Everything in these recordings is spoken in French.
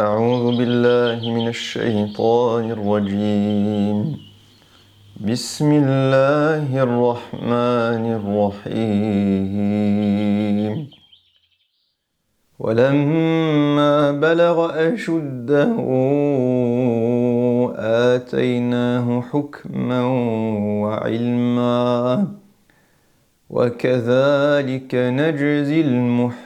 أعوذ بالله من الشيطان الرجيم بسم الله الرحمن الرحيم ولما بلغ أشده آتيناه حكما وعلما وكذلك نجزي المحسنين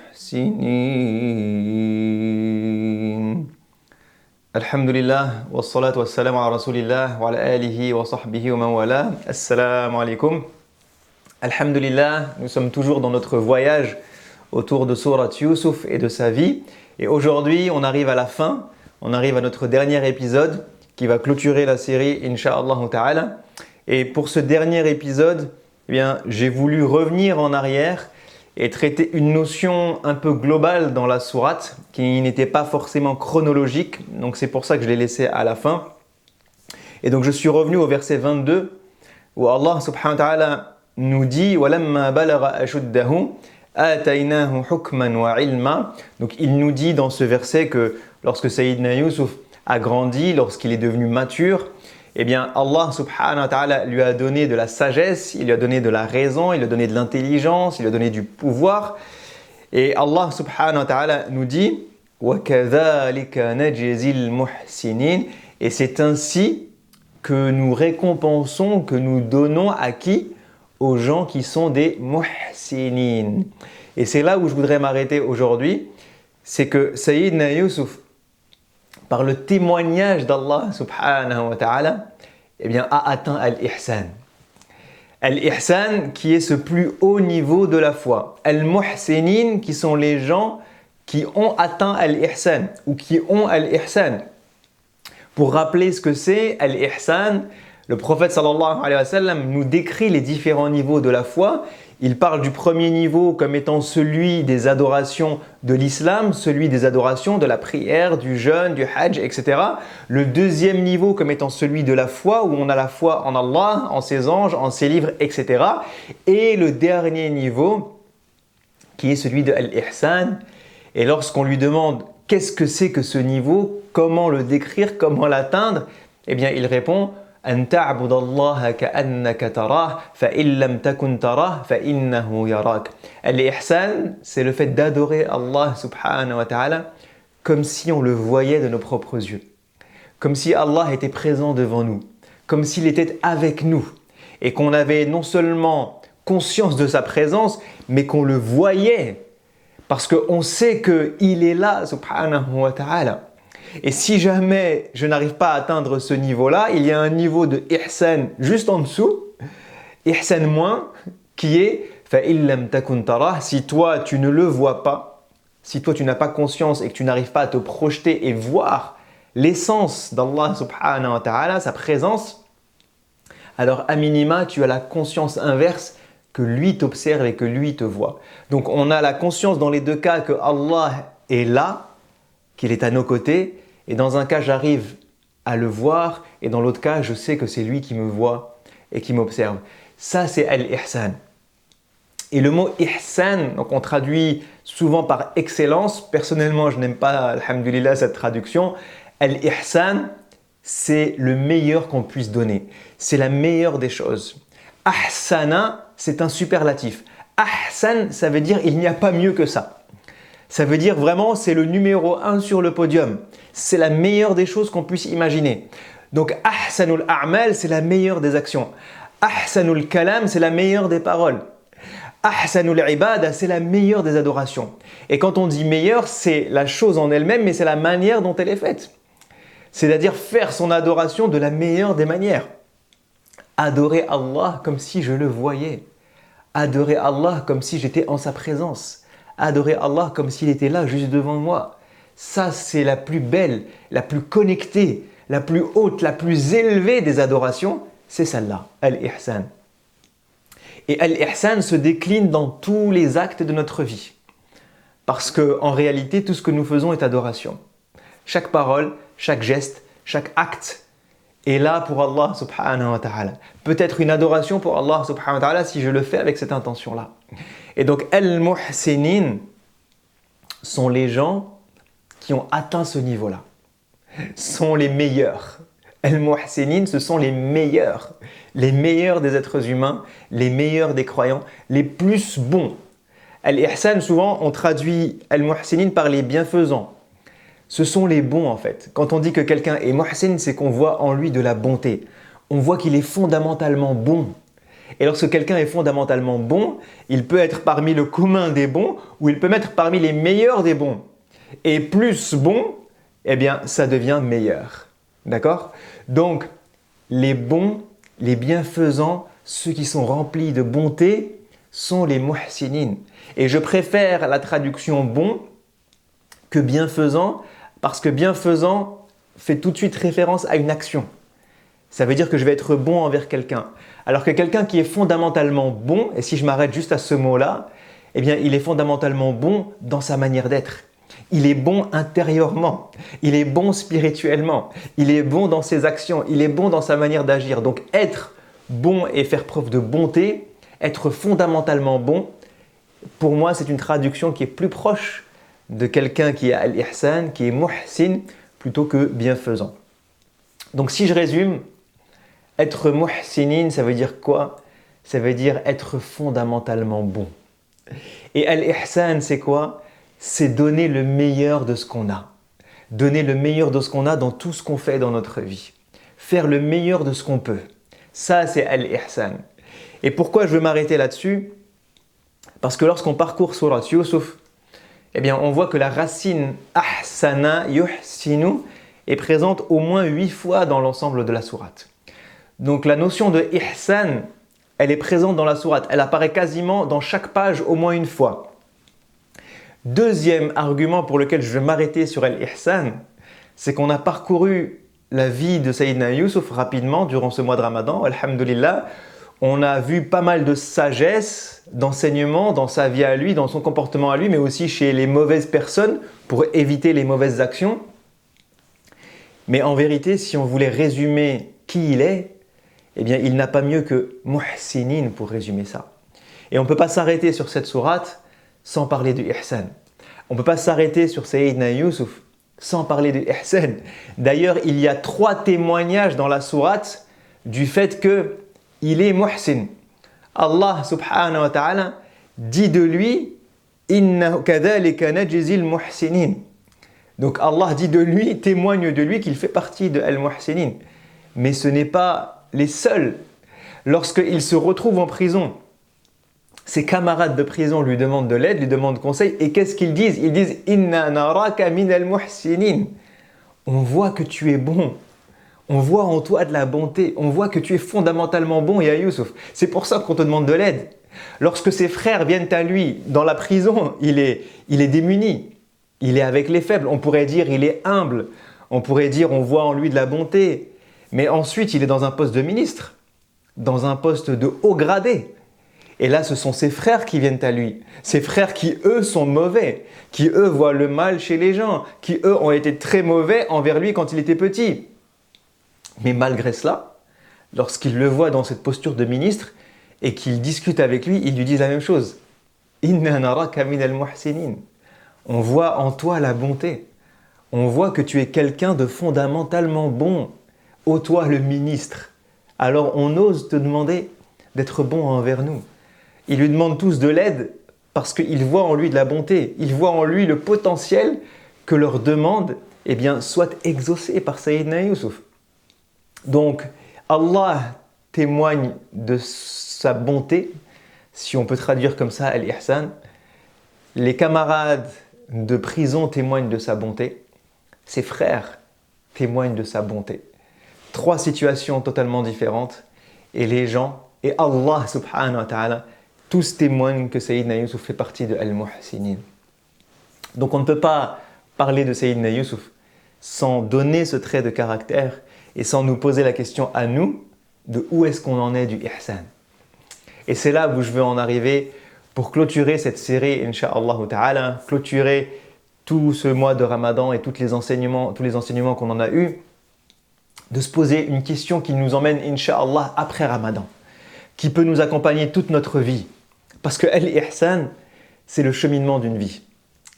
Alhamdulillah, wassalatu wassalamu ala rasulillah wa ala alihi wa sahbihi wa man wala. Assalamu alaikum. Alhamdulillah, nous sommes toujours dans notre voyage autour de Surat Yusuf et de sa vie. Et aujourd'hui, on arrive à la fin, on arrive à notre dernier épisode qui va clôturer la série, Inch'Allah ta'ala. Et pour ce dernier épisode, eh bien, j'ai voulu revenir en arrière et traiter une notion un peu globale dans la sourate qui n'était pas forcément chronologique, donc c'est pour ça que je l'ai laissé à la fin. Et donc je suis revenu au verset 22 où Allah subhanahu wa ta'ala nous dit وَلَمَّا بَلَغَ أَشُدَّهُ آتَيْنَاهُ حُكْمًا وَعِلْمًا. Donc il nous dit dans ce verset que lorsque Sayyidina Yusuf a grandi, lorsqu'il est devenu mature, eh bien Allah subhanahu wa ta'ala lui a donné de la sagesse, il lui a donné de la raison, il lui a donné de l'intelligence, il lui a donné du pouvoir. Et Allah subhanahu wa ta'ala nous dit وَكَذَلِكَ نَجْزِي الْمُحْسِنِينَ. Et c'est ainsi que nous récompensons, que nous donnons à qui? Aux gens qui sont des muhsinin. Et c'est là où je voudrais m'arrêter aujourd'hui, c'est que Sayyidina Yusuf, par le témoignage d'Allah subhanahu wa ta'ala, eh bien, a atteint Al-Ihsan. Al-Ihsan qui est ce plus haut niveau de la foi. Al-Muhsinin qui sont les gens qui ont atteint Al-Ihsan ou qui ont Al-Ihsan. Pour rappeler ce que c'est Al-Ihsan, le prophète sallallahu alayhi wa sallam nous décrit les différents niveaux de la foi. Il parle du premier niveau comme étant celui des adorations de l'islam, celui des adorations de la prière, du jeûne, du hajj, etc. Le deuxième niveau comme étant celui de la foi, où on a la foi en Allah, en ses anges, en ses livres, etc. Et le dernier niveau, qui est celui de Al-Ihsan. Et lorsqu'on lui demande qu'est-ce que c'est que ce niveau, comment le décrire, comment l'atteindre, eh bien il répond أن تعبد الله كأنك تراه فإن لم تكن تراه فإنه يراك. Al-Ihsan, c'est le fait d'adorer Allah subhanahu wa ta'ala comme si on le voyait de nos propres yeux. Comme si Allah était présent devant nous. Comme s'il était avec nous. Et qu'on avait non seulement conscience de sa présence, mais qu'on le voyait. Parce qu'on sait qu'il est là subhanahu wa ta'ala. Et si jamais je n'arrive pas à atteindre ce niveau-là, il y a un niveau de ihsan juste en dessous, ihsan moins, qui est فَإِن لَمْ تَكُنْ تَرَاهُ. Si toi tu ne le vois pas, si toi tu n'as pas conscience et que tu n'arrives pas à te projeter et voir l'essence d'Allah subhanahu wa ta'ala, sa présence, alors à minima tu as la conscience inverse que lui t'observe et que lui te voit. Donc on a la conscience dans les deux cas que Allah est là, qu'il est à nos côtés, et dans un cas j'arrive à le voir, et dans l'autre cas je sais que c'est lui qui me voit et qui m'observe. Ça c'est Al-Ihsan. Et le mot Ihsan, donc on traduit souvent par excellence. Personnellement je n'aime pas, alhamdulillah, cette traduction. Al-Ihsan, c'est le meilleur qu'on puisse donner. C'est la meilleure des choses. Ahsana, c'est un superlatif. Ahsan, ça veut dire il n'y a pas mieux que ça. Ça veut dire vraiment c'est le numéro 1 sur le podium. C'est la meilleure des choses qu'on puisse imaginer. Donc ahsanul a'mal, c'est la meilleure des actions. Ahsanul kalam, c'est la meilleure des paroles. Ahsanul ibada, c'est la meilleure des adorations. Et quand on dit meilleure, c'est la chose en elle-même, mais c'est la manière dont elle est faite. C'est-à-dire faire son adoration de la meilleure des manières. Adorer Allah comme si je le voyais. Adorer Allah comme si j'étais en sa présence. Adorer Allah comme s'il était là, juste devant moi. Ça, c'est la plus belle, la plus connectée, la plus haute, la plus élevée des adorations. C'est celle-là, Al-Ihsan. Et Al-Ihsan se décline dans tous les actes de notre vie. Parce qu'en réalité, tout ce que nous faisons est adoration. Chaque parole, chaque geste, chaque acte est là pour Allah subhanahu wa ta'ala. Peut-être une adoration pour Allah subhanahu wa ta'ala si je le fais avec cette intention-là. Et donc, Al-Muhsinin sont les gens qui ont atteint ce niveau-là sont les meilleurs. Al-Muhsinin, ce sont les meilleurs des êtres humains, les meilleurs des croyants, les plus bons. Al-Ihsan, souvent, on traduit Al-Muhsinin par les bienfaisants. Ce sont les bons en fait. Quand on dit que quelqu'un est Muhsin, c'est qu'on voit en lui de la bonté. On voit qu'il est fondamentalement bon. Et lorsque quelqu'un est fondamentalement bon, il peut être parmi le commun des bons ou il peut être parmi les meilleurs des bons. Et plus bon, eh bien, ça devient meilleur. D'accord? Donc, les bons, les bienfaisants, ceux qui sont remplis de bonté, sont les muhsinin. Et je préfère la traduction bon que bienfaisant, parce que bienfaisant fait tout de suite référence à une action. Ça veut dire que je vais être bon envers quelqu'un. Alors que quelqu'un qui est fondamentalement bon, et si je m'arrête juste à ce mot-là, eh bien, il est fondamentalement bon dans sa manière d'être. Il est bon intérieurement, il est bon spirituellement, il est bon dans ses actions, il est bon dans sa manière d'agir. Donc être bon et faire preuve de bonté, être fondamentalement bon, pour moi c'est une traduction qui est plus proche de quelqu'un qui est al-ihsan, qui est muhsin, plutôt que bienfaisant. Donc si je résume, être muhsinin, ça veut dire quoi? Ça veut dire être fondamentalement bon. Et al-ihsan, c'est quoi? C'est donner le meilleur de ce qu'on a. Donner le meilleur de ce qu'on a dans tout ce qu'on fait dans notre vie. Faire le meilleur de ce qu'on peut. Ça, c'est al-ihsan. Et pourquoi je veux m'arrêter là-dessus? Parce que lorsqu'on parcourt Surat Yusuf, eh bien, on voit que la racine ahsana yuhsinu est présente au moins 8 fois dans l'ensemble de la sourate. Donc la notion de ihsan, elle est présente dans la sourate. Elle apparaît quasiment dans chaque page au moins une fois. Deuxième argument pour lequel je vais m'arrêter sur al-ihsan, c'est qu'on a parcouru la vie de Sayyidina Yusuf rapidement durant ce mois de Ramadan, alhamdulillah. On a vu pas mal de sagesse, d'enseignement dans sa vie à lui, dans son comportement à lui, mais aussi chez les mauvaises personnes pour éviter les mauvaises actions. Mais en vérité, si on voulait résumer qui il est, eh bien, il n'a pas mieux que muhsinin pour résumer ça. Et on ne peut pas s'arrêter sur cette sourate sans parler du ihsan. On ne peut pas s'arrêter sur Sayyidina Yusuf sans parler du ihsan. D'ailleurs, il y a 3 témoignages dans la sourate du fait qu'il est muhsin. Allah subhanahu wa ta'ala dit de lui « Inna kadhalika najzil muhsinin ». Donc Allah dit de lui, témoigne de lui qu'il fait partie de al-muhsinin. Mais ce n'est pas les seuls. Lorsqu'il se retrouve en prison, ses camarades de prison lui demandent de l'aide, lui demandent conseil. Et qu'est-ce qu'ils disent? Ils disent « Inna naraka min al-muhsinin ». On voit que tu es bon. On voit en toi de la bonté. On voit que tu es fondamentalement bon, ya Youssouf. C'est pour ça qu'on te demande de l'aide. Lorsque ses frères viennent à lui dans la prison, il est démuni. Il est avec les faibles. On pourrait dire il est humble. On pourrait dire on voit en lui de la bonté. Mais ensuite, il est dans un poste de ministre, dans un poste de haut gradé. Et là, ce sont ses frères qui viennent à lui. Ses frères qui, eux, sont mauvais, qui, eux, voient le mal chez les gens, qui, eux, ont été très mauvais envers lui quand il était petit. Mais malgré cela, lorsqu'ils le voient dans cette posture de ministre et qu'ils discutent avec lui, ils lui disent la même chose. « Inna naraka min al-muhsinin » On voit en toi la bonté. On voit que tu es quelqu'un de fondamentalement bon. Ô toi le ministre. Alors on ose te demander d'être bon envers nous. Ils lui demandent tous de l'aide parce qu'ils voient en lui de la bonté. Ils voient en lui le potentiel que leur demande soit exaucé par Sayyidina Yusuf. Donc Allah témoigne de sa bonté, si on peut traduire comme ça al-ihsan. Les camarades de prison témoignent de sa bonté. Ses frères témoignent de sa bonté. 3 situations totalement différentes et les gens et Allah subhanahu wa ta'ala tous témoignent que Sayyidina Yusuf fait partie de al-muhsinin. Donc on ne peut pas parler de Sayyidina Yusuf sans donner ce trait de caractère et sans nous poser la question à nous de où est-ce qu'on en est du ihsan. Et c'est là où je veux en arriver pour clôturer cette série, incha'Allah ta'ala, clôturer tout ce mois de Ramadan et tous les enseignements qu'on en a eus, de se poser une question qui nous emmène, incha'Allah, après Ramadan, qui peut nous accompagner toute notre vie. Parce que al-ihsan, c'est le cheminement d'une vie.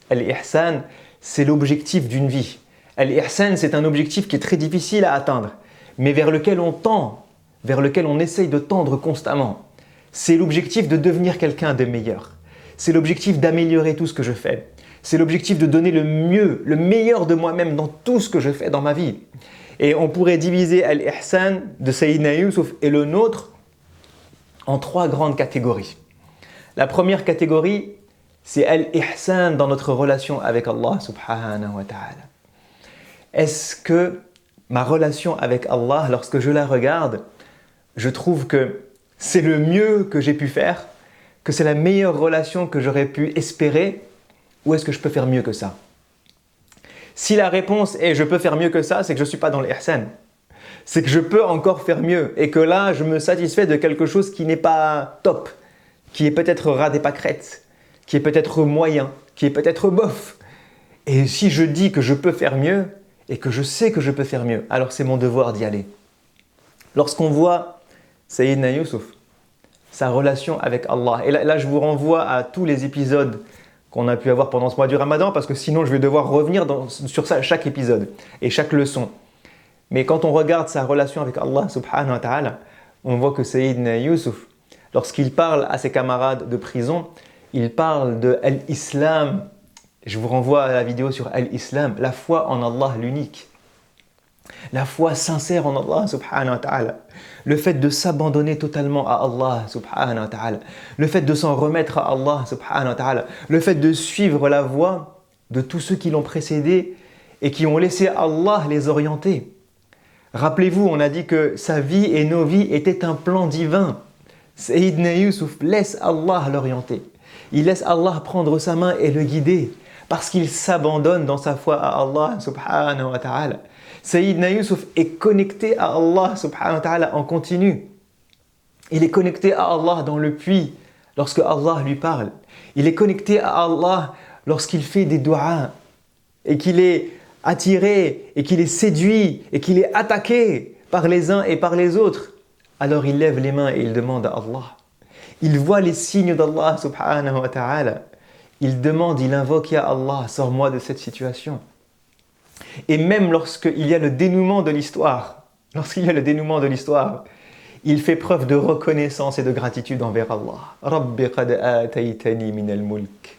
Al-ihsan, c'est l'objectif d'une vie. Al-Ihsan, c'est un objectif qui est très difficile à atteindre, mais vers lequel on tend, vers lequel on essaye de tendre constamment. C'est l'objectif de devenir quelqu'un de meilleur. C'est l'objectif d'améliorer tout ce que je fais. C'est l'objectif de donner le mieux, le meilleur de moi-même dans tout ce que je fais dans ma vie. Et on pourrait diviser Al-Ihsan de Sayyidina Yusuf et le nôtre en 3 grandes catégories. La première catégorie, c'est Al-Ihsan dans notre relation avec Allah subhanahu wa ta'ala. Est-ce que ma relation avec Allah, lorsque je la regarde, je trouve que c'est le mieux que j'ai pu faire, que c'est la meilleure relation que j'aurais pu espérer, ou est-ce que je peux faire mieux que ça? Si la réponse est « je peux faire mieux que ça », c'est que je ne suis pas dans l'ihsan. C'est que je peux encore faire mieux et que là, je me satisfais de quelque chose qui n'est pas top, qui est peut-être ras des pâquerettes, qui est peut-être moyen, qui est peut-être bof. Et si je dis que je peux faire mieux et que je sais que je peux faire mieux, alors c'est mon devoir d'y aller. Lorsqu'on voit Sayyidina Yusuf, sa relation avec Allah, et là je vous renvoie à tous les épisodes qu'on a pu avoir pendant ce mois du Ramadan, parce que sinon je vais devoir revenir sur ça, chaque épisode et chaque leçon. Mais quand on regarde sa relation avec Allah subhanahu wa ta'ala, on voit que Sayyidina Yusuf, lorsqu'il parle à ses camarades de prison, il parle de Al-Islam. Je vous renvoie à la vidéo sur Al-Islam, la foi en Allah l'unique. La foi sincère en Allah subhanahu wa ta'ala. Le fait de s'abandonner totalement à Allah subhanahu wa ta'ala. Le fait de s'en remettre à Allah subhanahu wa ta'ala. Le fait de suivre la voie de tous ceux qui l'ont précédé et qui ont laissé Allah les orienter. Rappelez-vous, on a dit que sa vie et nos vies étaient un plan divin. Sayyidina Yusuf laisse Allah l'orienter. Il laisse Allah prendre sa main et le guider parce qu'il s'abandonne dans sa foi à Allah subhanahu wa ta'ala. Sayyidina Yusuf est connecté à Allah subhanahu wa ta'ala en continu. Il est connecté à Allah dans le puits lorsque Allah lui parle. Il est connecté à Allah lorsqu'il fait des du'as et qu'il est attiré et qu'il est séduit et qu'il est attaqué par les uns et par les autres. Alors il lève les mains et il demande à Allah. Il voit les signes d'Allah subhanahu wa ta'ala. Il demande, il invoque, Ya Allah, sors-moi de cette situation. Et même lorsqu'il y a le dénouement de l'histoire, il fait preuve de reconnaissance et de gratitude envers Allah. Rabbi qad ataytani min al-mulk.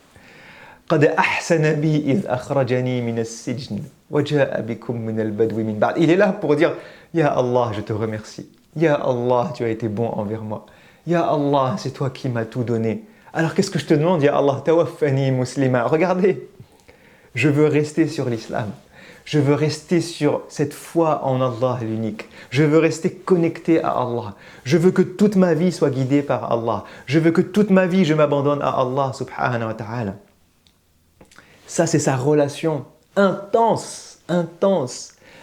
Qad ahsana bi idh akhrajani min as-sijn wa jaa bikum min al-badwi min ba'd. Il est là pour dire, Ya Allah, je te remercie. Ya Allah, tu as été bon envers moi. Ya Allah, c'est toi qui m'as tout donné. Alors qu'est-ce que je te demande, Ya Allah, tawaffani muslima. Regardez, je veux rester sur l'islam. Je veux rester sur cette foi en Allah l'unique. Je veux rester connecté à Allah. Je veux que toute ma vie soit guidée par Allah. Je veux que toute ma vie, je m'abandonne à Allah subhanahu wa ta'ala. Ça, c'est sa relation intense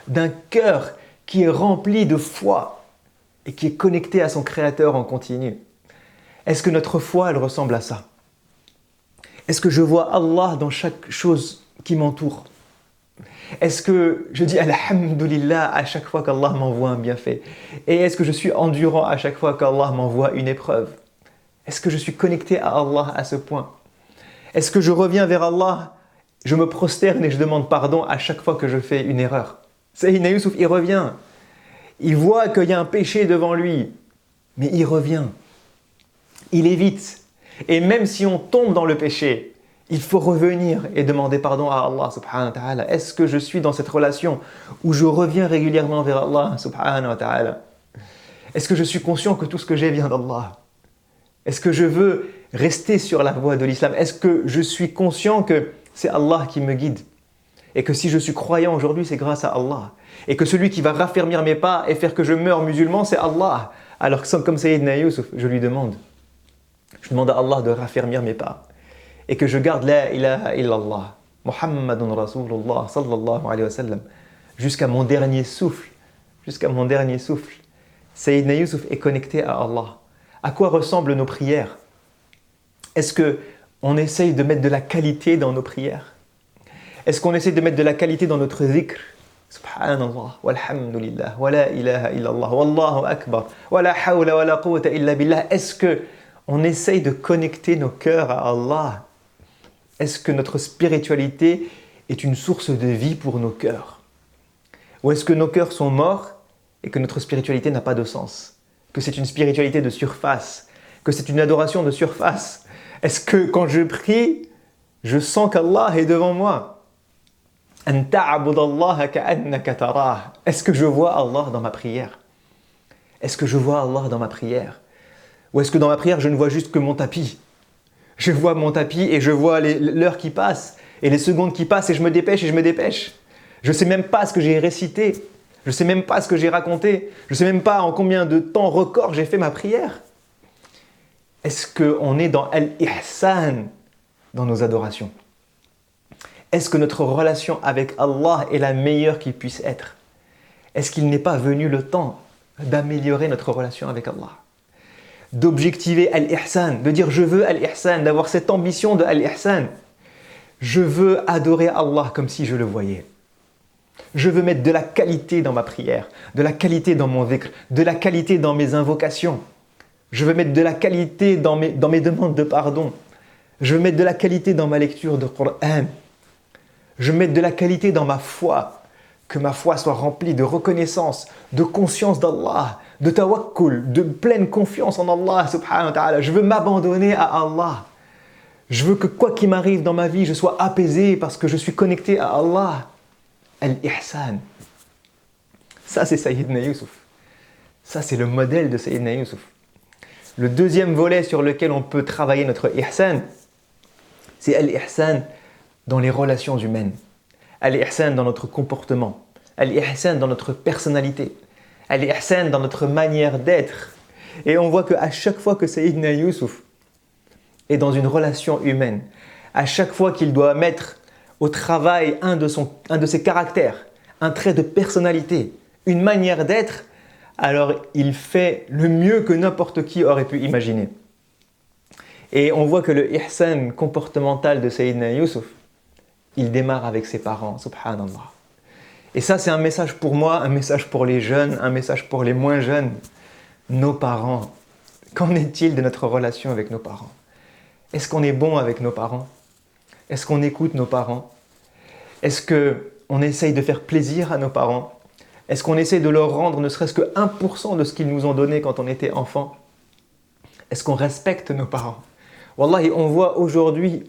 d'un cœur qui est rempli de foi et qui est connecté à son Créateur en continu. Est-ce que notre foi, elle ressemble à ça? Est-ce que je vois Allah dans chaque chose qui m'entoure? Est-ce que je dis Alhamdulillah à chaque fois qu'Allah m'envoie un bienfait? Et est-ce que je suis endurant à chaque fois qu'Allah m'envoie une épreuve? Est-ce que je suis connecté à Allah à ce point? Est-ce que je reviens vers Allah, je me prosterne et je demande pardon à chaque fois que je fais une erreur? Sayyidina Yusuf, il revient. Il voit qu'il y a un péché devant lui, mais il revient. Il évite. Et même si on tombe dans le péché, il faut revenir et demander pardon à Allah subhanahu wa ta'ala. Est-ce que je suis dans cette relation où je reviens régulièrement vers Allah subhanahu wa ta'ala? Est-ce que je suis conscient que tout ce que j'ai vient d'Allah? Est-ce que je veux rester sur la voie de l'islam? Est-ce que je suis conscient que c'est Allah qui me guide? Et que si je suis croyant aujourd'hui, c'est grâce à Allah. Et que celui qui va raffermir mes pas et faire que je meure musulman, c'est Allah. Alors que comme Sayyidina Yusuf, je demande à Allah de raffermir mes pas. Et que je garde la ilaha illallah, Muhammadun Rasulullah sallallahu alayhi wa sallam, jusqu'à mon dernier souffle. Sayyidina Yusuf est connecté à Allah. À quoi ressemblent nos prières? Est-ce qu'on essaye de mettre de la qualité dans nos prières? Est-ce qu'on essaye de mettre de la qualité dans notre dhikr? Subhanallah, walhamdulillah, wa la ilaha illallah, wallahu akbar, wa la hawla wa la quwwata illa billah. Est-ce qu'on essaye de connecter nos cœurs à Allah? Est-ce que notre spiritualité est une source de vie pour nos cœurs? Ou est-ce que nos cœurs sont morts et que notre spiritualité n'a pas de sens? Que c'est une spiritualité de surface? Que c'est une adoration de surface? Est-ce que quand je prie, je sens qu'Allah est devant moi? Est-ce que je vois Allah dans ma prière? Est-ce que je vois Allah dans ma prière? Ou est-ce que dans ma prière, je ne vois juste que mon tapis? Je vois mon tapis et je vois l'heure qui passe et les secondes qui passent et je me dépêche et je me dépêche. Je ne sais même pas ce que j'ai récité. Je ne sais même pas ce que j'ai raconté. Je ne sais même pas en combien de temps record j'ai fait ma prière. Est-ce qu'on est dans Al-Ihsan dans nos adorations? Est-ce que notre relation avec Allah est la meilleure qu'il puisse être? Est-ce qu'il n'est pas venu le temps d'améliorer notre relation avec Allah? D'objectiver Al-Ihsan, de dire je veux Al-Ihsan, d'avoir cette ambition de Al-Ihsan. Je veux adorer Allah comme si je le voyais. Je veux mettre de la qualité dans ma prière, de la qualité dans mon dhikr, de la qualité dans mes invocations. Je veux mettre de la qualité dans mes demandes de pardon. Je veux mettre de la qualité dans ma lecture de Coran. Je veux mettre de la qualité dans ma foi. Que ma foi soit remplie de reconnaissance, de conscience d'Allah, de tawakkul, de pleine confiance en Allah subhanahu wa ta'ala. Je veux m'abandonner à Allah. Je veux que quoi qu'il m'arrive dans ma vie, je sois apaisé parce que je suis connecté à Allah. Al-Ihsan. Ça, c'est Sayyidina Yusuf. Ça, c'est le modèle de Sayyidina Yusuf. Le deuxième volet sur lequel on peut travailler notre Ihsan, c'est Al-Ihsan dans les relations humaines. Al-Ihsan dans notre comportement. Al-Ihsan dans notre personnalité. Al-Ihsan dans notre manière d'être. Et on voit qu'à chaque fois que Sayyidina Yusuf est dans une relation humaine, à chaque fois qu'il doit mettre au travail un de ses caractères, un trait de personnalité, une manière d'être, alors il fait le mieux que n'importe qui aurait pu imaginer. Et on voit que le ihsan comportemental de Sayyidina Yusuf, il démarre avec ses parents, subhanallah. Et ça, c'est un message pour moi, un message pour les jeunes, un message pour les moins jeunes. Nos parents, qu'en est-il de notre relation avec nos parents? Est-ce qu'on est bon avec nos parents? Est-ce qu'on écoute nos parents? Est-ce qu'on essaye de faire plaisir à nos parents? Est-ce qu'on essaie de leur rendre ne serait-ce que 1% de ce qu'ils nous ont donné quand on était enfant? Est-ce qu'on respecte nos parents? Wallahi, on voit aujourd'hui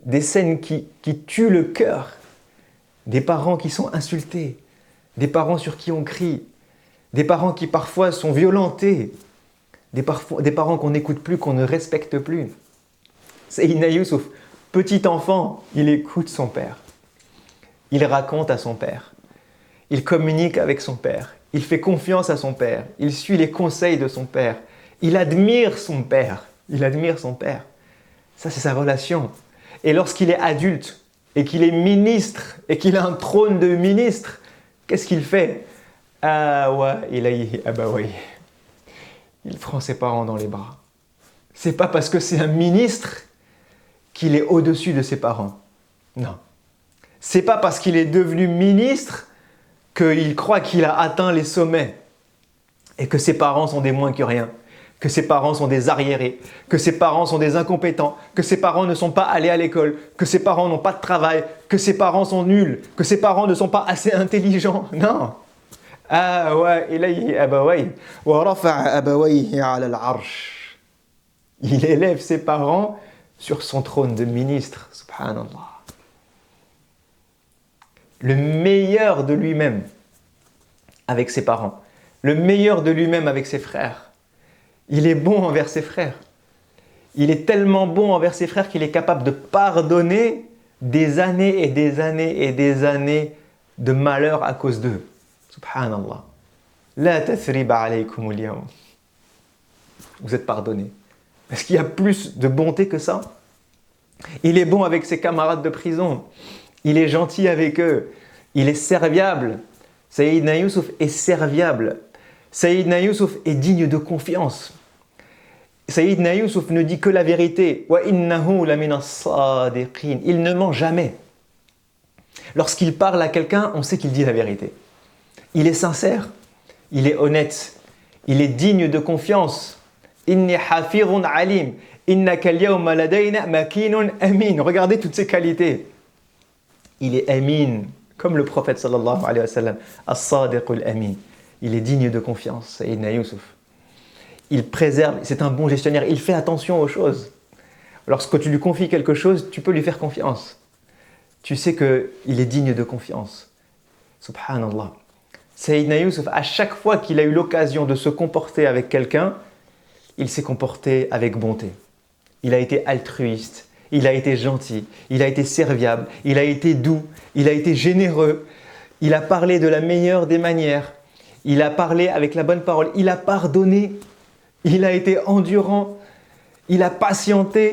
des scènes qui tuent le cœur. Des parents qui sont insultés, des parents sur qui on crie, des parents qui parfois sont violentés, des parents qu'on n'écoute plus, qu'on ne respecte plus. Sayyidina Yusuf, petit enfant, il écoute son père. Il raconte à son père. Il communique avec son père. Il fait confiance à son père. Il suit les conseils de son père. Il admire son père. Il admire son père. Ça, c'est sa relation. Et lorsqu'il est adulte et qu'il est ministre et qu'il a un trône de ministre, qu'est-ce qu'il fait? Ah ouais, il prend ses parents dans les bras. C'est pas parce que c'est un ministre qu'il est au-dessus de ses parents. Non. C'est pas parce qu'il est devenu ministre qu'il croit qu'il a atteint les sommets et que ses parents sont des moins que rien, que ses parents sont des arriérés, que ses parents sont des incompétents, que ses parents ne sont pas allés à l'école, que ses parents n'ont pas de travail, que ses parents sont nuls, que ses parents ne sont pas assez intelligents. Non. Ah ouais, il élève ses parents sur son trône de ministre, subhanallah. Le meilleur de lui-même avec ses parents, le meilleur de lui-même avec ses frères. Il est bon envers ses frères. Il est tellement bon envers ses frères qu'il est capable de pardonner des années et des années et des années de malheur à cause d'eux. Subhanallah. La tathriba alaykum al-yawm. Vous êtes pardonnés. Est-ce qu'il y a plus de bonté que ça? Il est bon avec ses camarades de prison. Il est gentil avec eux. Il est serviable. Sayyidina Yusuf est serviable. Sayyidina Yusuf est digne de confiance. Sayyidina Yusuf ne dit que la vérité. Wa innahu lamina as-sadiqin. Il ne ment jamais. Lorsqu'il parle à quelqu'un, on sait qu'il dit la vérité. Il est sincère. Il est honnête. Il est digne de confiance. Inni hafirun alim. Innaka al-yawma ladayna makinun amin. Regardez toutes ces qualités. Il est amin, comme le prophète sallallahu alayhi wa sallam, as-sadiq al-amin. Il est digne de confiance, Sayyidina Youssouf. Il préserve, c'est un bon gestionnaire, il fait attention aux choses. Lorsque tu lui confies quelque chose, tu peux lui faire confiance. Tu sais qu'il est digne de confiance. Subhanallah. Sayyidina Youssouf, à chaque fois qu'il a eu l'occasion de se comporter avec quelqu'un, il s'est comporté avec bonté. Il a été altruiste, il a été gentil, il a été serviable, il a été doux, il a été généreux, il a parlé de la meilleure des manières, il a parlé avec la bonne parole, il a pardonné, il a été endurant, il a patienté,